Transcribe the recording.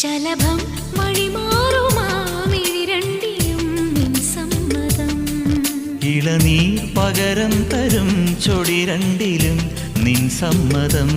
ശലഭം വഴിമാറുമാമിഴിരണ്ടിലും നിൻ സമ്മതം. ഇളനീർ പകരം തരും ചൊടി രണ്ടിലും നിൻ സമ്മതം.